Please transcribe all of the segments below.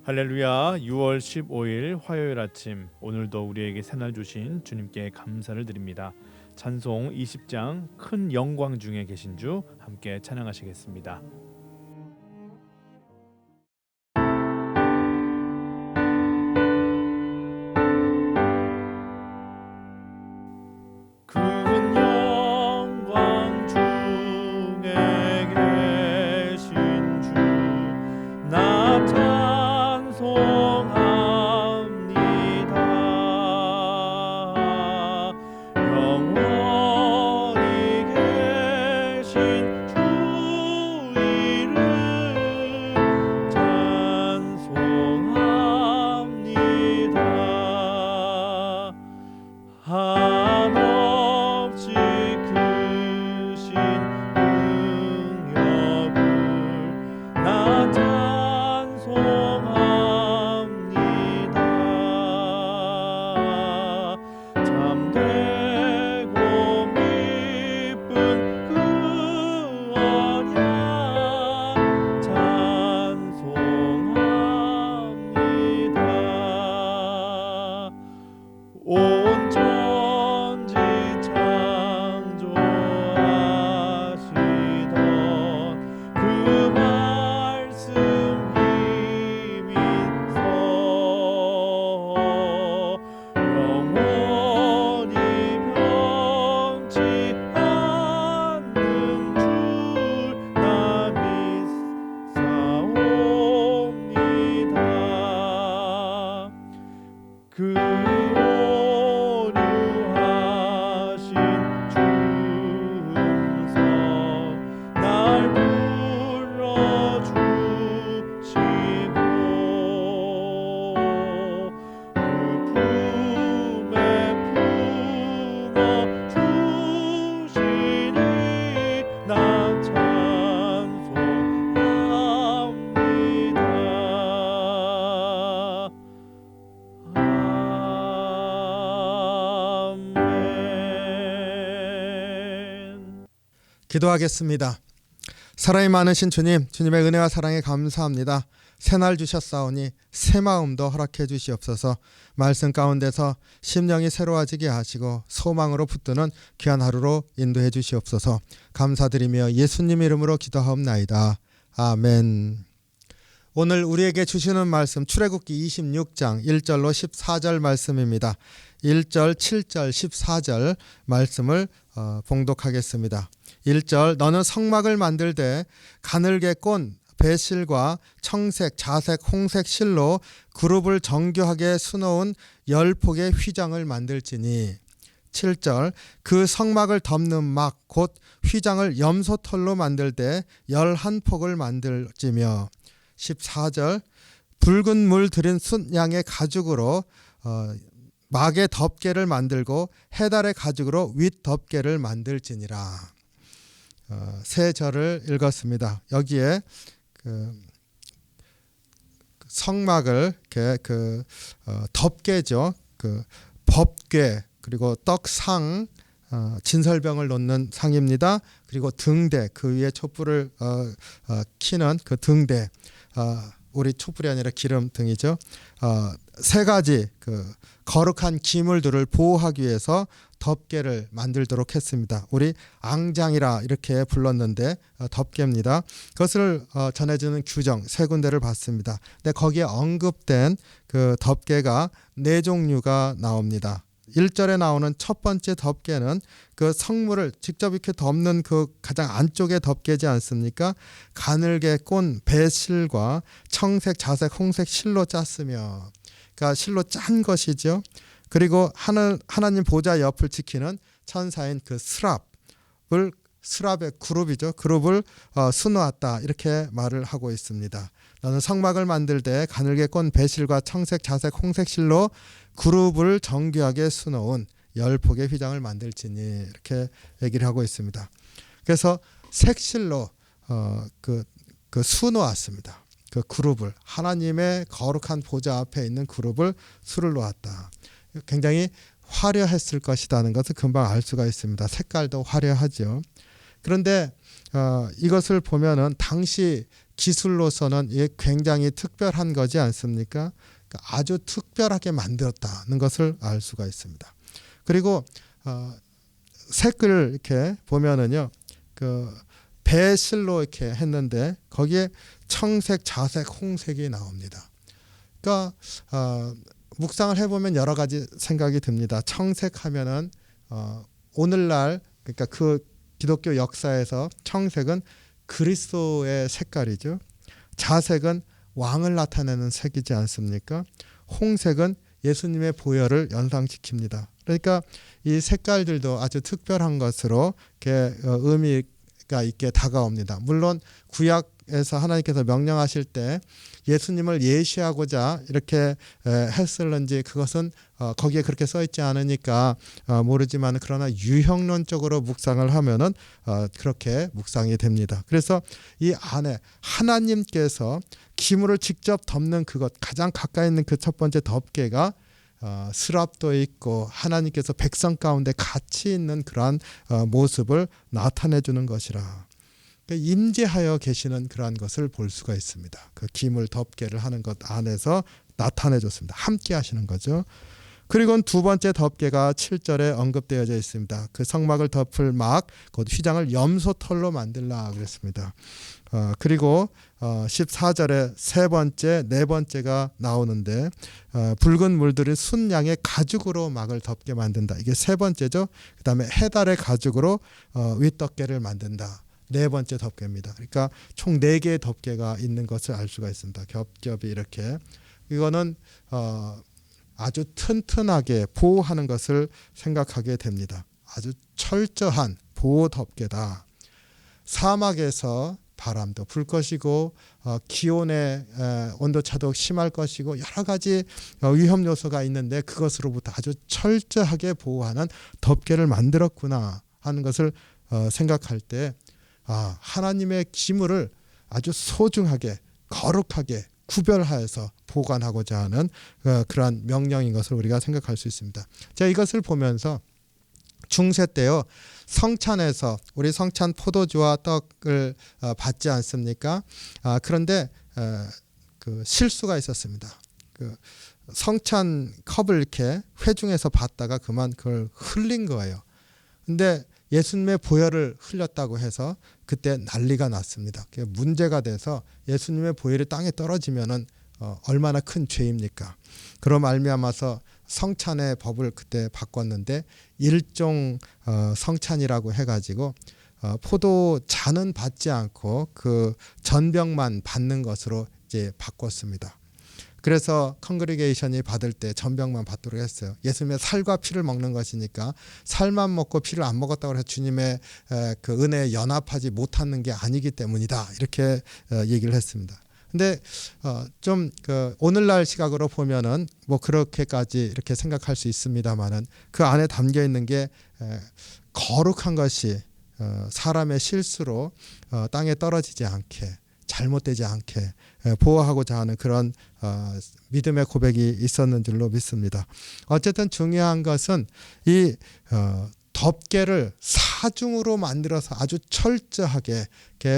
할렐루야. 6월 15일 화요일 아침, 오늘도 우리에게 새날 주신 주님께 감사를 드립니다. 찬송 20장 큰 영광 중에 계신 주 함께 찬양하시겠습니다. 기도하겠습니다. 사랑이 많으신 주님, 주님의 은혜와 사랑에 감사합니다. 새날 주셨사오니 새 마음도 허락해 주시옵소서. 말씀 가운데서 심령이 새로워지게 하시고 소망으로 붙드는 귀한 하루로 인도해 주시옵소서. 감사드리며 예수님 이름으로 기도하옵나이다. 아멘. 오늘 우리에게 주시는 말씀 출애굽기 26장 1절로 14절 말씀입니다. 1절, 7절, 14절 말씀을 봉독하겠습니다. 1절, 너는 성막을 만들되 가늘게 꼰 배실과 청색, 자색, 홍색 실로 그룹을 정교하게 수놓은 10폭의 휘장을 만들지니. 7절, 그 성막을 덮는 막 곧 휘장을 염소털로 만들되 11폭을 만들지며. 14절, 붉은 물 들인 숫양의 가죽으로 막의 덮개를 만들고 해달의 가죽으로 윗 덮개를 만들지니라. 세 절을 읽었습니다. 여기에 성막을 덮개죠. 법궤, 그리고 떡상, 진설병을 놓는 상입니다. 그리고 등대, 그 위에 촛불을 키는 그 등대, 우리 촛불이 아니라 기름 등이죠. 세 가지 거룩한 기물들을 보호하기 위해서 덮개를 만들도록 했습니다. 우리 앙장이라 이렇게 불렀는데 덮개입니다. 그것을 전해주는 규정 세 군데를 봤습니다. 근데 거기에 언급된 그 덮개가 네 종류가 나옵니다. 1절에 나오는 첫 번째 덮개는 그 성물을 직접 이렇게 덮는 그 가장 안쪽에 덮개지 않습니까? 가늘게 꼰 배실과 청색, 자색, 홍색 실로 짰으며, 그러니까 실로 짠 것이죠. 그리고 하나님 보좌 옆을 지키는 천사인 그 스랍의 그룹이죠. 그룹을 수놓았다, 이렇게 말을 하고 있습니다. 너는 성막을 만들 때 가늘게 꼰 배실과 청색, 자색, 홍색 실로 그룹을 정교하게 수놓은 10폭의 휘장을 만들지니, 이렇게 얘기를 하고 있습니다. 그래서 색실로 그 그 수놓았습니다. 그 그룹을 하나님의 거룩한 보좌 앞에 있는 그룹을 수를 놓았다. 굉장히 화려했을 것이라는 것을 금방 알 수가 있습니다. 색깔도 화려하죠. 그런데 이것을 보면은 당시 기술로서는 이게 굉장히 특별한 거지 않습니까? 그러니까 아주 특별하게 만들었다는 것을 알 수가 있습니다. 그리고 색을 이렇게 보면은요, 그 배실로 이렇게 했는데 거기에 청색, 자색, 홍색이 나옵니다. 그러니까 묵상을 해보면 여러 가지 생각이 듭니다. 청색하면은 오늘날 그러니까 그 기독교 역사에서 청색은 그리스도의 색깔이죠. 자색은 왕을 나타내는 색이지 않습니까? 홍색은 예수님의 보혈을 연상시킵니다. 그러니까 이 색깔들도 아주 특별한 것으로 이렇게 의미가 있게 다가옵니다. 물론 구약에서 하나님께서 명령하실 때 예수님을 예시하고자 이렇게 했을는지 그것은 거기에 그렇게 써 있지 않으니까 모르지만 그러나 유형론적으로 묵상을 하면은 그렇게 묵상이 됩니다. 그래서 이 안에 하나님께서 기물을 직접 덮는 그것, 가장 가까이 있는 그 첫 번째 덮개가 스랍도 있고 하나님께서 백성 가운데 같이 있는 그러한 모습을 나타내 주는 것이라. 임재하여 계시는 그러한 것을 볼 수가 있습니다. 그 기물 덮개를 하는 것 안에서 나타내 줬습니다. 함께 하시는 거죠. 그리고 두 번째 덮개가 7절에 언급되어져 있습니다. 그 성막을 덮을 막, 곧 휘장을 염소털로 만들라 그랬습니다. 그리고 14절에 세 번째, 네 번째가 나오는데 붉은 물들이 순양의 가죽으로 막을 덮게 만든다. 이게 세 번째죠. 그 다음에 해달의 가죽으로 윗덮개를 만든다. 네 번째 덮개입니다. 그러니까 총 4개의 덮개가 있는 것을 알 수가 있습니다. 겹겹이 이렇게. 이거는 아주 튼튼하게 보호하는 것을 생각하게 됩니다. 아주 철저한 보호 덮개다. 사막에서 바람도 불 것이고 기온의 온도차도 심할 것이고 여러 가지 위험 요소가 있는데 그것으로부터 아주 철저하게 보호하는 덮개를 만들었구나 하는 것을 생각할 때 하나님의 기물을 아주 소중하게 거룩하게 구별하여서 보관하고자 하는 그러한 명령인 것을 우리가 생각할 수 있습니다. 자, 이것을 보면서 중세 때요, 성찬에서 우리 성찬 포도주와 떡을 받지 않습니까? 그런데 그 실수가 있었습니다. 그 성찬 컵을 이렇게 회중에서 받다가 그걸 흘린 거예요. 근데 예수님의 보혈을 흘렸다고 해서 그때 난리가 났습니다. 그게 문제가 돼서 예수님의 보혈이 땅에 떨어지면은 얼마나 큰 죄입니까? 그로 말미암아서 성찬의 법을 그때 바꿨는데 일종 성찬이라고 해가지고 포도 잔은 받지 않고 그 전병만 받는 것으로 이제 바꿨습니다. 그래서 컨그리게이션이 받을 때 전병만 받도록 했어요. 예수님의 살과 피를 먹는 것이니까 살만 먹고 피를 안 먹었다고 해서 주님의 그 은혜에 연합하지 못하는 게 아니기 때문이다. 이렇게 얘기를 했습니다. 근데 좀 그 오늘날 시각으로 보면은 뭐 그렇게까지 이렇게 생각할 수 있습니다만은 그 안에 담겨 있는 게 거룩한 것이 사람의 실수로 땅에 떨어지지 않게 잘못되지 않게 보호하고자 하는 그런 믿음의 고백이 있었는 줄로 믿습니다. 어쨌든 중요한 것은 이 덮개를 사중으로 만들어서 아주 철저하게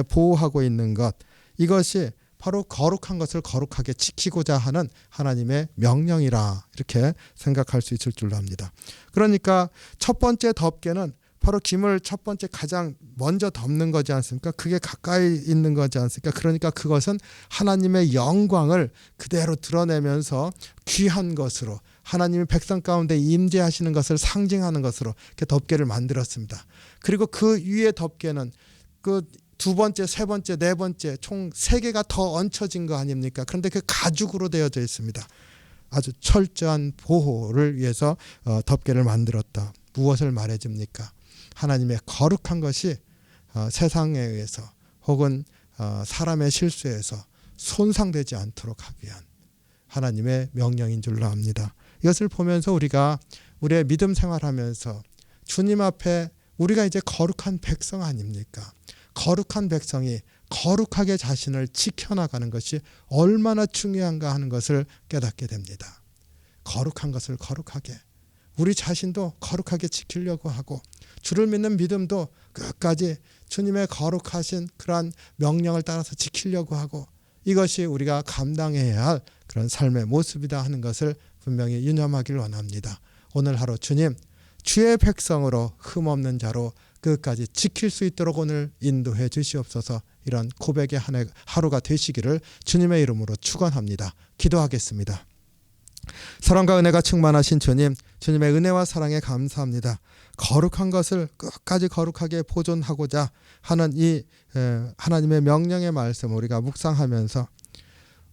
보호하고 있는 것, 이것이 바로 거룩한 것을 거룩하게 지키고자 하는 하나님의 명령이라 이렇게 생각할 수 있을 줄로 압니다. 그러니까 첫 번째 덮개는 바로 기물 첫 번째 가장 먼저 덮는 거지 않습니까? 그게 가까이 있는 거지 않습니까? 그러니까 그것은 하나님의 영광을 그대로 드러내면서 귀한 것으로 하나님의 백성 가운데 임재하시는 것을 상징하는 것으로 이렇게 덮개를 만들었습니다. 그리고 그 위에 덮개는 그 두 번째, 세 번째, 네 번째 총 3개가 더 얹혀진 거 아닙니까? 그런데 그 가죽으로 되어져 있습니다. 아주 철저한 보호를 위해서 덮개를 만들었다. 무엇을 말해줍니까? 하나님의 거룩한 것이 세상에 의해서 혹은 사람의 실수에서 손상되지 않도록 하기 위한 하나님의 명령인 줄로 압니다. 이것을 보면서 우리가 우리의 믿음 생활하면서 주님 앞에 우리가 이제 거룩한 백성 아닙니까? 거룩한 백성이 거룩하게 자신을 지켜나가는 것이 얼마나 중요한가 하는 것을 깨닫게 됩니다. 거룩한 것을 거룩하게, 우리 자신도 거룩하게 지키려고 하고 주를 믿는 믿음도 끝까지 주님의 거룩하신 그러한 명령을 따라서 지키려고 하고, 이것이 우리가 감당해야 할 그런 삶의 모습이다 하는 것을 분명히 유념하길 원합니다. 오늘 하루 주님, 주의 백성으로 흠없는 자로 끝까지 지킬 수 있도록 오늘 인도해 주시옵소서. 이런 고백의 하루가 되시기를 주님의 이름으로 축원합니다. 기도하겠습니다. 사랑과 은혜가 충만하신 주님, 주님의 은혜와 사랑에 감사합니다. 거룩한 것을 끝까지 거룩하게 보존하고자 하는 이 하나님의 명령의 말씀 우리가 묵상하면서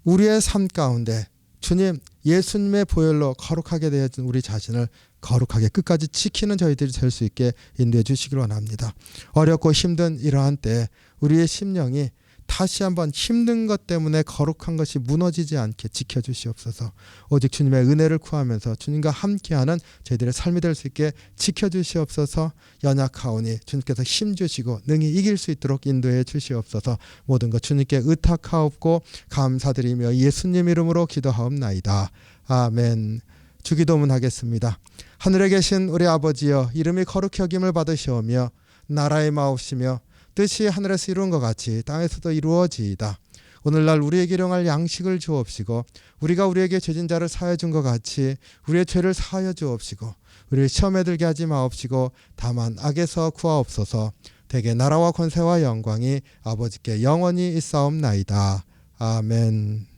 우리의 삶 가운데 주님, 예수님의 보혈로 거룩하게 되어진 우리 자신을 거룩하게 끝까지 지키는 저희들이 될 수 있게 인도해 주시길 원합니다. 어렵고 힘든 이러한 때 우리의 심령이 다시 한번 힘든 것 때문에 거룩한 것이 무너지지 않게 지켜주시옵소서. 오직 주님의 은혜를 구하면서 주님과 함께하는 저희들의 삶이 될 수 있게 지켜주시옵소서. 연약하오니 주님께서 힘주시고 능히 이길 수 있도록 인도해 주시옵소서. 모든 것 주님께 의탁하옵고 감사드리며 예수님 이름으로 기도하옵나이다. 아멘. 주기도문 하겠습니다. 하늘에 계신 우리 아버지여, 이름이 거룩히 여김을 받으시오며 나라의 마옵시며 뜻이 하늘에서 이루은 것 같이 땅에서도 이루어지이다. 오늘날 우리에게 일용할 양식을 주옵시고 우리가 우리에게 죄진 자를 사하여 준 것 같이 우리의 죄를 사하여 주옵시고 우리를 시험에 들게 하지 마옵시고 다만 악에서 구하옵소서. 대개 나라와 권세와 영광이 아버지께 영원히 있사옵나이다. 아멘.